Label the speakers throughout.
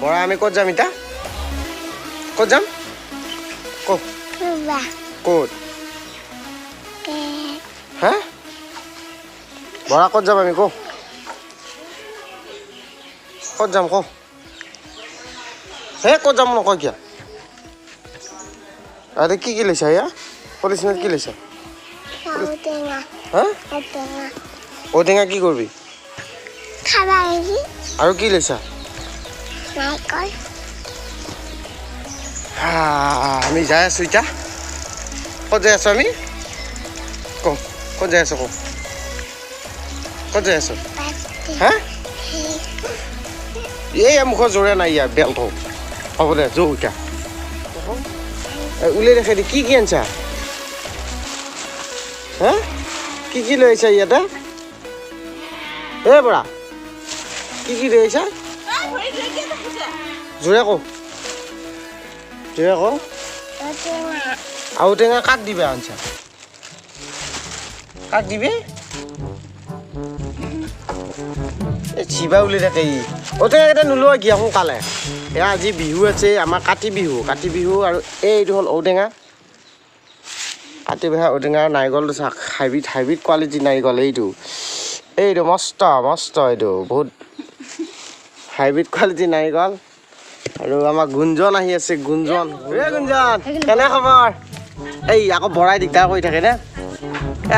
Speaker 1: বৰা আমি ক'ত যাম এতিয়া ক'ত যাম ক'ত ক'ত হা বৰা ক'ত যাম আমি ক'ত যাম ক হে ক'ত যাম নকয় কিয় আরে কি লৈছা এয়া পলিচিনত কি লৈছা হা ঔটেঙা কি কৰিবি আৰু কি লৈছা আমি যাই আছো এতিয়া ক'ত যাই আছো আমি ক'ত যাই আছো ক'ত যাই আছো হা এই মুখৰ জোৰে নাই ইয়াৰ বেলটো হ'ব দে যৌ এতিয়া উলিয়াই দেখাই দি কি আনিছা হা কি লৈ আহিছা ইয়াতে এ বৰা কি লৈ আহিছা জোৰে কওঁ ঔটেঙা কাক দিবা আনিছা কাক দিবি চিবা উলি থাকে ই ঔটেঙা কেইটা নোলোৱা কি সোনকালে এয়া আজি বিহু আছে আমাৰ কাতি বিহু আৰু এইটো হ'ল ঔটেঙা কাতি বিহু ঔটেঙা নাৰিকলটো চাওক হাইব্ৰিড কোৱালিটি নাৰিকল এইটো মস্ত এইটো বহুত হাইব্ৰিড কোৱালিটি নাৰিকল আৰু আমাৰ গুঞ্জন আহি আছে গুঞ্জন কেনে খবৰ এই আকৌ বৰাই দিগদাৰ কৰি থাকে নে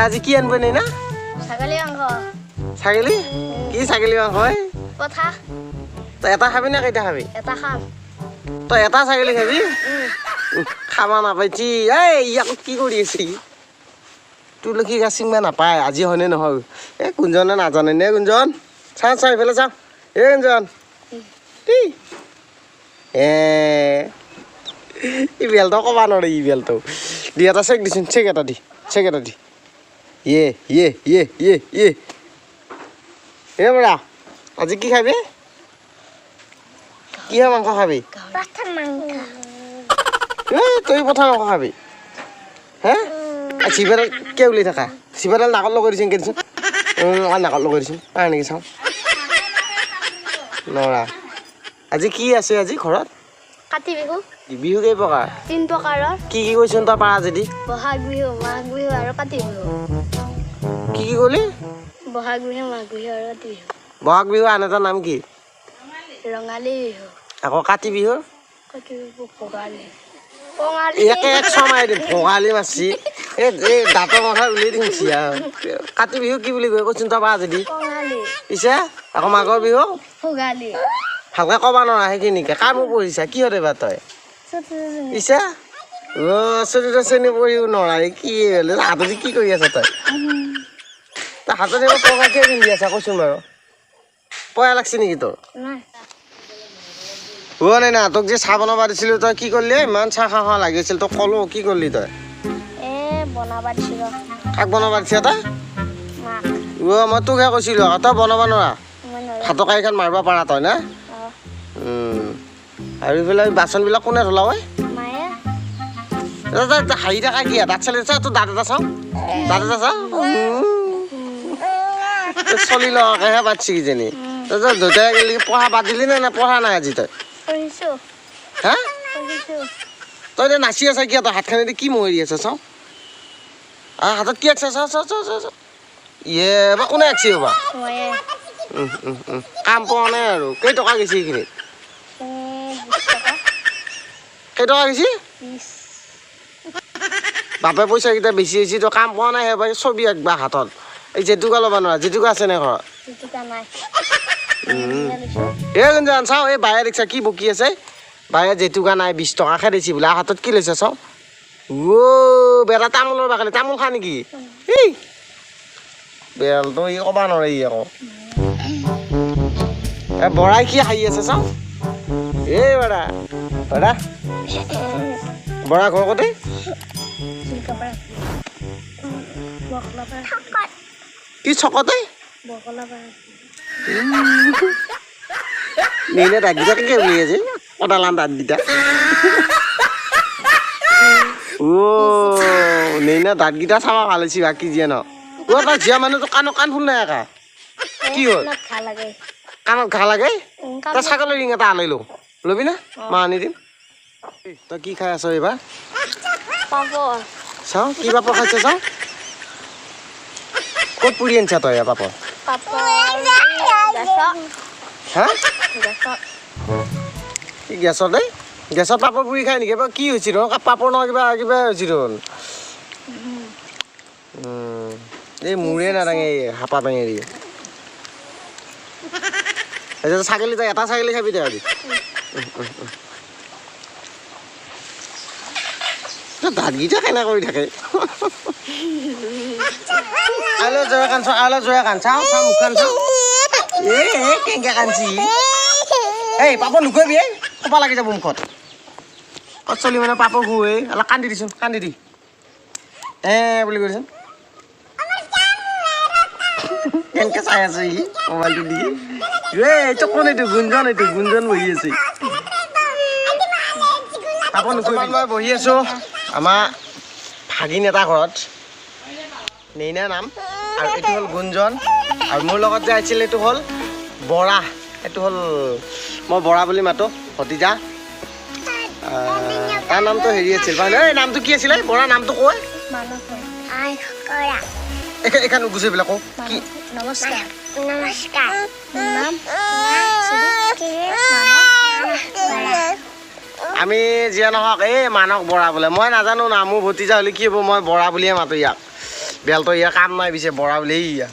Speaker 1: আজি কি আনিব নি না ছাগলী কি ছাগলী মাংস হয় তই এটা খাবি নে কেইটা খাবি তই এটা ছাগলী খাবি খাবা নাপাইছি এই আকৌ কি কৰি আছে তুলসী গাছ চিঙবা নাপায় আজি হয়নে নহয় এই গুঞ্জনে নাজানে নে গুঞ্জন চাওঁ এইফালে চাওঁ এই গুঞ্জন ই বেলটো ক'বা নোৱাৰে ই বেলটো দি এটা চেক দিচোন চেক এটা দি এ বৰা আজি কি খাবি কিহৰ মাংস খাবি তই পঠা মাংস খাবি হে চিবাডাল কিয় উলি থাকা চিবাডাল নাকত লগাই দিছে দিচোন নাকত লগাই দিচোন পাই নেকি চাওঁ ল'ৰা আজি কি আছে আজি ঘৰত
Speaker 2: কাতি বিহু
Speaker 1: বিহু কেই প্ৰকাৰ
Speaker 2: 3 প্ৰকাৰৰ
Speaker 1: কি কৈছোন তই পাৰা যদি
Speaker 2: বহাগ বিহু মাঘ বিহু আৰু কাতি বিহু
Speaker 1: কি ক'লি
Speaker 2: বহাগ বিহু মাঘ বিহু আৰু কাতি বিহু
Speaker 1: বহাগ বিহু আন এটা নাম কি
Speaker 2: ৰঙালী বিহু
Speaker 1: আকৌ কাতি বিহু
Speaker 2: ভোগালী
Speaker 1: একে এক ছমাই দিম ভোগালী মাছি এই দাঁতৰ মাথা উলিয়াই দিম কাতি বিহু কি বুলি কয় কৈছোন তই পাৰা যদি পিছে আকৌ মাঘৰ বিহু
Speaker 2: ভোগালী
Speaker 1: ভালকে ক'বা নোৱাৰা সেইখিনিকে কাৰ মোক পঢ়িছা কিহত এইবাৰ তই পিছে চতুৰ্থ শ্ৰেণী পঢ়িও নোৱাৰা কি হাতত কি কৰি আছা তই হাতত এইবাৰ পঢ়া কিয় পিন্ধি আছা কৈছোন বাৰু পয়া লাগছে নেকি তোৰ নাই না তোক যে চাহ বনাব দিছিলো তই কি কৰিলি ইমান চাহ খাওঁ লাগিছিল তই ক'লো কি কৰিলি তই কাক বনাব দিছ তই মই তোকহে কৈছিলো তই বনাব নোৱাৰা ভাতৰ কাঁহীখন মাৰিব পাৰা তই না আৰু এইফালে বাচনবিলাক কোনে ধোলা হয় হাঁহি থকা কি দাঁত চালি চা তোৰ দাঁত এটা চাওঁ চলি লগাকেহে পাতছি কিজানি তই দেউতাই গেলি পঢ়া বাদ দিলি নে পঢ়া নাই আজি তই হা তই এতিয়া নাচি আছা কিয় তই হাতখানেদি কি মৰি আছা চাওঁ হাতত কি আছা চাওঁ ইয়ে বা কোনে আঁকছি বা কাম পোৱা নাই আৰু কেইটকা গৈছে এইখিনিত কেইটকা গৈছে বাপে পইচাকেইটা বেছি হৈছে তই কাম পোৱা নাই সেইবাৰ ছবি আঁকবা হাতত এই জেতুকা ল'বা নোৱাৰা জেতুকা আছে নে ঘৰত গুঞ্জন চাওঁ এই বায়ে দেখিছা কি বকি আছে বায়ে জেতুকা নাই 20 টকাহে দিছি বোলে হাতত কি লৈছে চাওঁ বেলা তামোলৰ বাকলি তামোল খা নেকি এই বেলটো ই ক'বা নোৱাৰে ই আকৌ বৰাই কি হাঁহি আছে চাওঁ এই বৰা বৰা ঘৰ ক'তে কি চকতে নেইনে দাঁতকেইটা কেনেকৈ উলিয়াই আছে কটালান দাঁতকেইটা নেইনা দাঁতকেইটা চাব ভাল হৈছে বাকী যিয়ে ন তই জীয়া মানুহটো কাণত কাণ ফুল নাই কি হ'ল কাণত ঘা লাগে তই ছাগলীৰ ৰিং এটা আনিলোঁ ল'বি না মা আনি দিম তই কি খাই আছ এইবাৰ
Speaker 2: পাপৰ
Speaker 1: চাওঁ কি পাপৰ খাইছ চাওঁ ক'ত পুৰি আনিছা তই পাপৰ
Speaker 2: পাপৰ গেছত
Speaker 1: হা
Speaker 2: গেছত
Speaker 1: কি গেছত দেই গেছত পাপৰ পুৰি খাই নেকি কি হৈছিল পাপৰ নহয় কিবা কিবা হৈছিল এই মূৰে নাদাঙে হাপা বেঙেৰি ছাগলী তই এটা ছাগলী খাবি তই আজি দাঁতকেইটা কেনে কৰি থাকে আইলৈ জয়া কাণ চাওঁ আইলৈ জয়া কাণ চাওঁ চাওঁ মুখখন চাওঁ কেনেকৈ কান্দি এই পাপৰ নুখুৱাবি এই কপা লাগি যাব মুখত চলি মানে পাপৰ শুৱে অলপ কান্দি দিচোন কান্দি দি বুলি কৈছোন কেনেকৈ চাই আছে ই মোবাইলটো দি এইটো কোন এইটো গুঞ্জন বহি আছে পাপৰ নুখুৱাবি মই বহি আছোঁ আমাৰ ভাগিন এটা ঘৰত নেইনা নাম আৰু এইটো হ'ল গুঞ্জন আৰু মোৰ লগত যে আহিছিল এইটো হ'ল বৰা এইটো হ'ল মই বৰা বুলি মাতো ভতিজা তাৰ নামটো হেৰি আছিল এই নামটো কি আছিলে বৰা নামটো কয় এইখন গুচি পেলাই কওঁ কি
Speaker 2: নমস্কাৰ
Speaker 1: আমি যিয়ে নহওক এই মানক বৰা বোলে মই নাজানো না মোৰ ভতিজা হ'লে কি হ'ব মই বৰা বুলিয়ে মাতো ইয়াক বেলটো ইয়াৰ কাম নাই পিছে বৰা বুলি ইয়া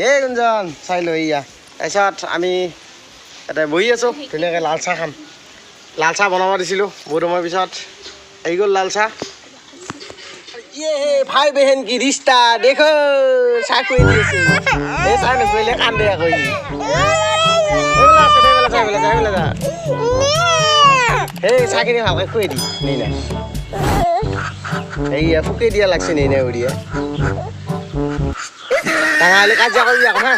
Speaker 1: এই গুঞ্জন চাই লৈ ইয়া তাৰপিছত আমি ইয়াতে বহি আছোঁ ধুনীয়াকৈ লাল চাহ খাম লাল চাহ বনাব দিছিলোঁ বহুত সময়ৰ পিছত আহি গ'ল লাল চাহ ভাই বেহেন কি ৰিষ্টা দেখ চাহ খুৱাই দি আছে এই চাহ নখুৱাইলে কান্দে আকৌ সেই চাহখিনি ভালকৈ খুৱাই দি নেইনা এইয়া ফুকে দিয়া লাগছে নেইনা উৰিয়া ডাঙৰ হ'লে কাজিয়া কৰিবি আকৌ হা